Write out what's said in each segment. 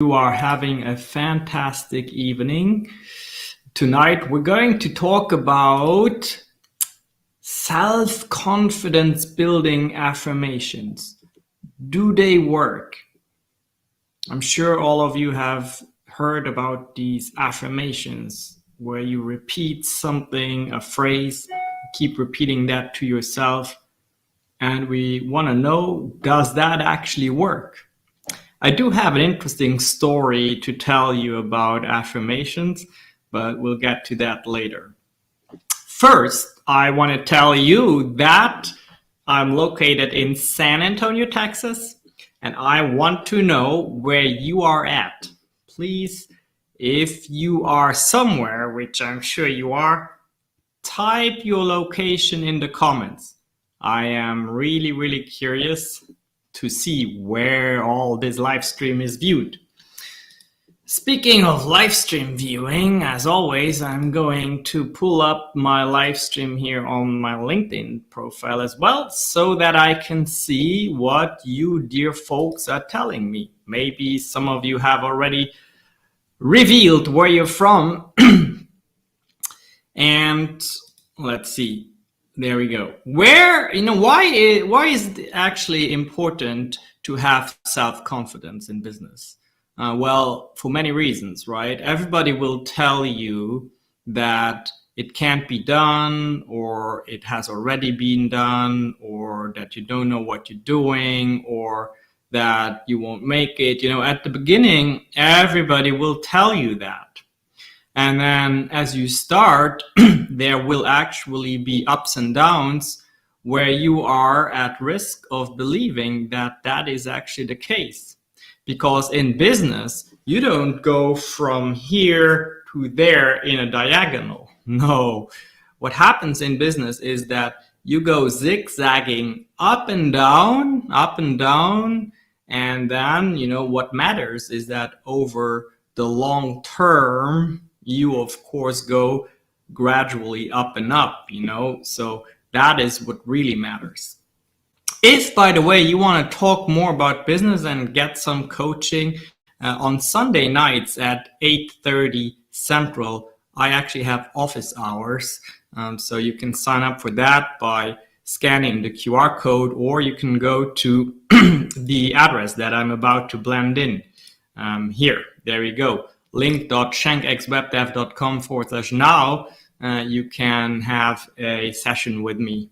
You are having a fantastic evening. Tonight we're going to talk about self-confidence building affirmations. Do they work? I'm sure all of you have heard about these affirmations where you repeat something, a phrase, keep repeating that to yourself, and we want to know, does that actually work? I do have an interesting story to tell you about affirmations, but we'll get to that later. First, I want to tell you that I'm located in San Antonio, Texas, and I want to know where you are at. Please, if you are somewhere, which I'm sure you are, type your location in the comments. I am really curious to see where all this live stream is viewed. Speaking of live stream viewing, as always, I'm going to pull up my live stream here on my LinkedIn profile as well, so that I can see what you dear folks are telling me. Maybe some of you have already revealed where you're from. And let's see. There we go. Why is it actually important to have self-confidence in business? Well, for many reasons, right? Everybody will tell you that it can't be done, or it has already been done, or that you don't know what you're doing, or that you won't make it. At the beginning, everybody will tell you that. And then as you start, there will actually be ups and downs where you are at risk of believing that that is actually the case. Because in business, you don't go from here to there in a diagonal. No. What happens in business is that you go zigzagging up and down, and then, what matters is that over the long term, you of course go gradually up and up, so that is what really matters. If, by the way, you want to talk more about business and get some coaching, on Sunday nights at 8:30 Central, I actually have office hours, so you can sign up for that by scanning the QR code, or you can go to the address that I'm about to blend in here. There we go. link.shankxwebdev.com/now. You can have a session with me.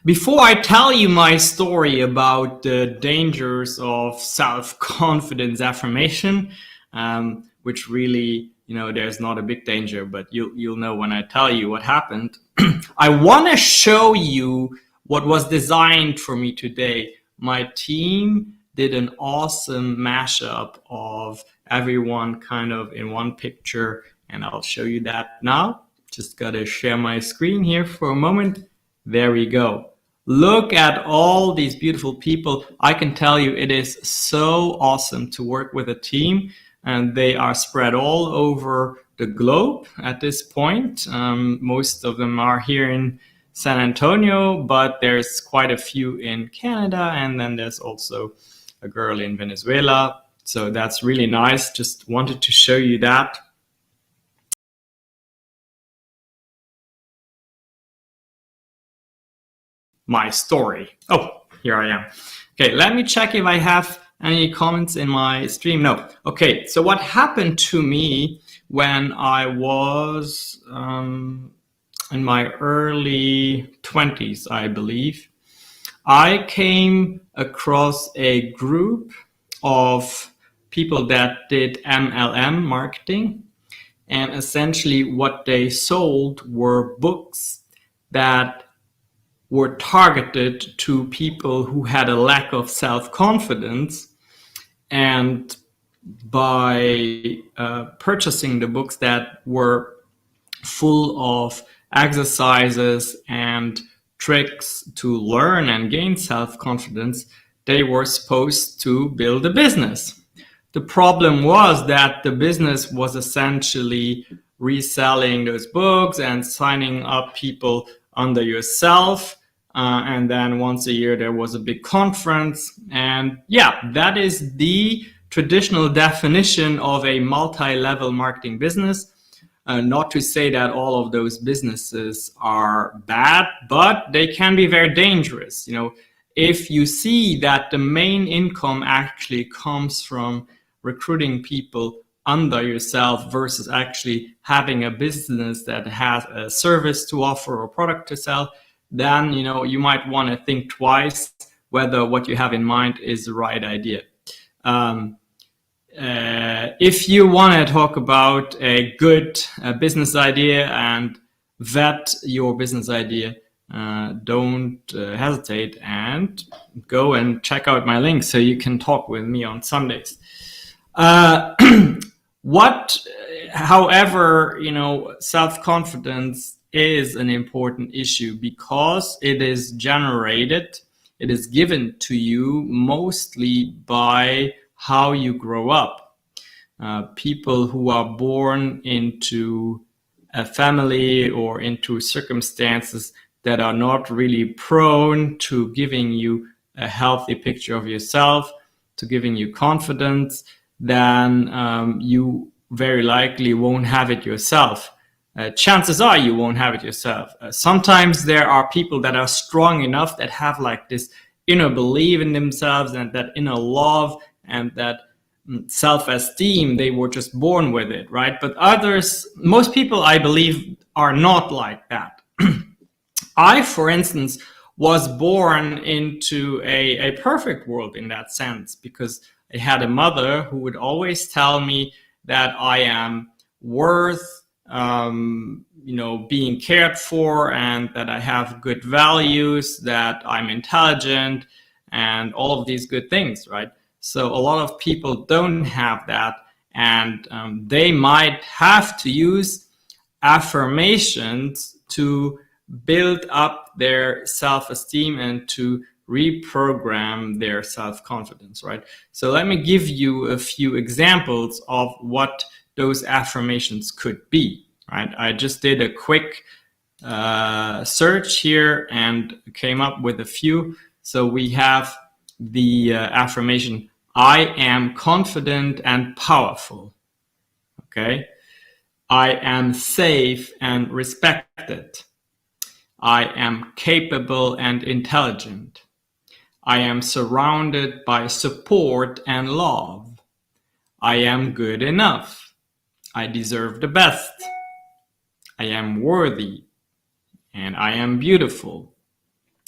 Before I tell you my story about the dangers of self-confidence affirmation, which really, there's not a big danger, but you'll know when I tell you what happened. I want to show you what was designed for me today. My team did an awesome mashup of everyone kind of in one picture, and I'll show you that now. Just gotta share my screen here for a moment. There we go. Look at all these beautiful people. I can tell you it is so awesome to work with a team, and they are spread all over the globe at this point. Most of them are here in San Antonio, but there's quite a few in Canada, and then there's also a girl in Venezuela. So that's really nice. Just wanted to show you that. My story. Oh, here I am. Okay, let me check if I have any comments in my stream. No. Okay, so what happened to me when I was in my early 20s, I believe, I came across a group of people that did MLM marketing, and essentially what they sold were books that were targeted to people who had a lack of self-confidence, and by purchasing the books that were full of exercises and tricks to learn and gain self-confidence, they were supposed to build a business. The problem was that the business was essentially reselling those books and signing up people under yourself And then once a year there was a big conference. And yeah, that is the traditional definition of a multi-level marketing business. Not to say that all of those businesses are bad, but they can be very dangerous. If you see that the main income actually comes from recruiting people under yourself versus actually having a business that has a service to offer or product to sell, then you might want to think twice whether what you have in mind is the right idea. If you want to talk about a good business idea and vet your business idea, don't hesitate and go and check out my link so you can talk with me on Sundays. However, self-confidence is an important issue because it is given to you mostly by how you grow up. People who are born into a family or into circumstances that are not really prone to giving you a healthy picture of yourself, to giving you confidence, then you very likely won't have it yourself. Chances are you won't have it yourself. Sometimes there are people that are strong enough, that have like this inner belief in themselves and that inner love and that self-esteem. They were just born with it, right? But most people, I believe, are not like that. I, for instance, was born into a perfect world in that sense, because I had a mother who would always tell me that I am worth being cared for, and that I have good values, that I'm intelligent, and all of these good things, right? So a lot of people don't have that, and they might have to use affirmations to build up their self-esteem and to reprogram their self-confidence, right? So let me give you a few examples of what those affirmations could be, right? I just did a quick search here and came up with a few. So we have the affirmation, I am confident and powerful. Okay. I am safe and respected. I am capable and intelligent. I am surrounded by support and love. I am good enough. I deserve the best. I am worthy. And I am beautiful.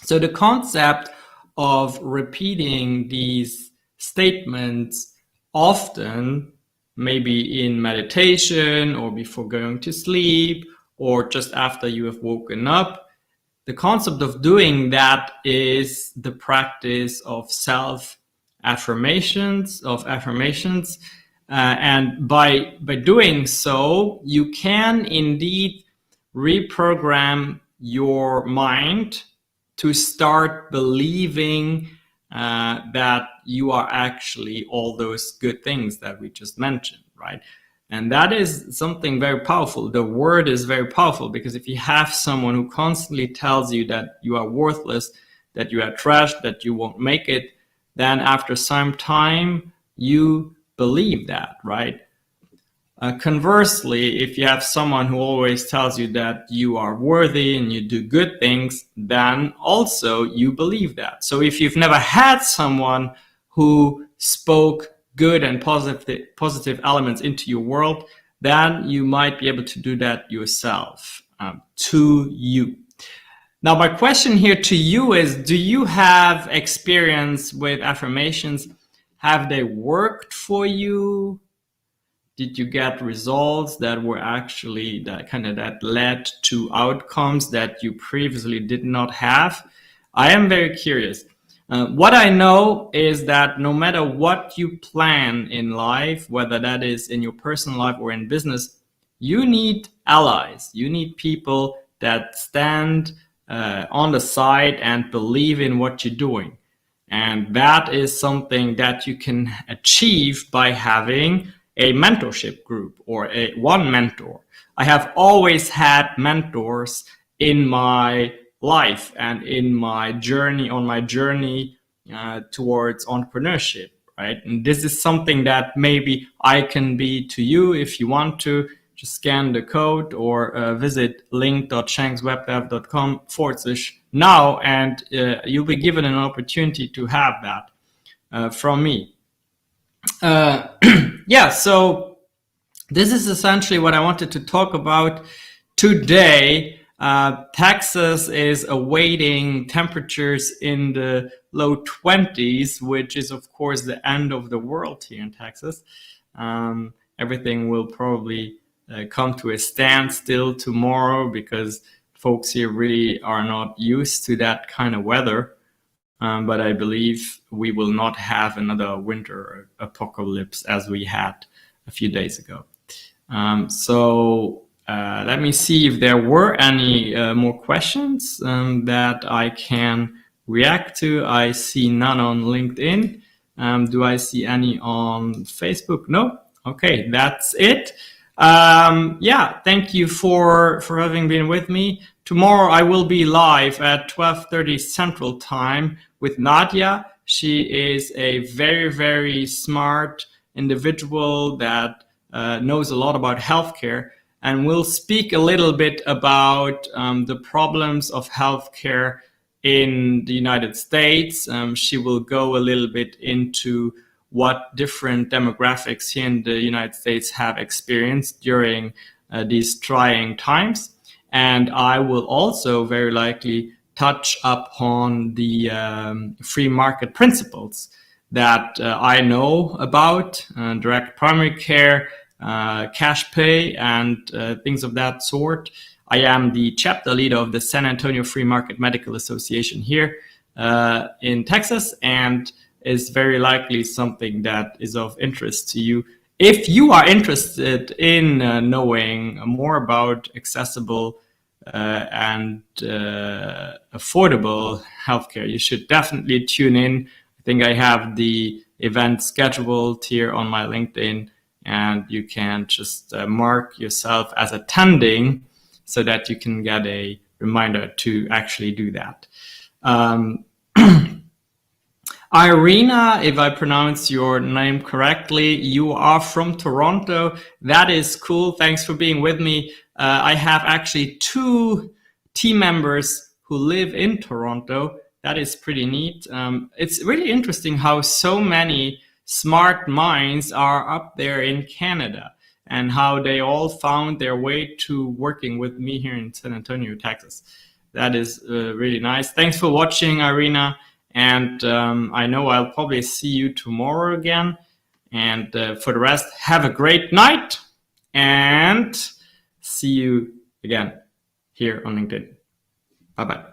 So the concept of repeating these statements often, maybe in meditation or before going to sleep or just after you have woken up, the concept of doing that is the practice of affirmations. And by doing so, you can indeed reprogram your mind to start believing that you are actually all those good things that we just mentioned, right? And that is something very powerful. The word is very powerful, because if you have someone who constantly tells you that you are worthless, that you are trash, that you won't make it, then after some time, you believe that, right? Conversely, if you have someone who always tells you that you are worthy and you do good things, then also you believe that. So if you've never had someone who spoke good and positive elements into your world, then you might be able to do that yourself, to you. Now, my question here to you is, do you have experience with affirmations? Have they worked for you? Did you get results that were actually that led to outcomes that you previously did not have? I am very curious. What I know is that no matter what you plan in life, whether that is in your personal life or in business, you need allies. You need people that stand on the side and believe in what you're doing. And that is something that you can achieve by having a mentorship group or one mentor. I have always had mentors in my life and in my journey, towards entrepreneurship, right? And this is something that maybe I can be to you. If you want to, just scan the code or visit link.shankswebdev.com/now, and you'll be given an opportunity to have that from me. Yeah, so this is essentially what I wanted to talk about today. Texas is awaiting temperatures in the low 20s, which is, of course, the end of the world here in Texas. Everything will probably come to a standstill tomorrow because folks here really are not used to that kind of weather. But I believe we will not have another winter apocalypse as we had a few days ago. So let me see if there were any more questions that I can react to. I see none on LinkedIn. Do I see any on Facebook? No. Okay, that's it. Yeah, thank you for having been with me. Tomorrow I will be live at 12:30 Central Time with Nadia. She is a very, very smart individual that knows a lot about healthcare, and we'll speak a little bit about the problems of healthcare in the United States. She will go a little bit into what different demographics here in the United States have experienced during these trying times. And I will also very likely touch upon the free market principles that I know about, direct primary care, cash pay, and things of that sort. I am the chapter leader of the San Antonio Free Market Medical Association here in Texas, and is very likely something that is of interest to you. If you are interested in knowing more about accessible and affordable healthcare, you should definitely tune in. I think I have the event scheduled here on my LinkedIn, and you can just mark yourself as attending so that you can get a reminder to actually do that. Irina, if I pronounce your name correctly, you are from Toronto. That is cool. Thanks for being with me. I have actually 2 team members who live in Toronto. That is pretty neat. It's really interesting how so many smart minds are up there in Canada and how they all found their way to working with me here in San Antonio, Texas. That is really nice. Thanks for watching, Irina. And I know I'll probably see you tomorrow again. And for the rest, have a great night and see you again here on LinkedIn. Bye-bye.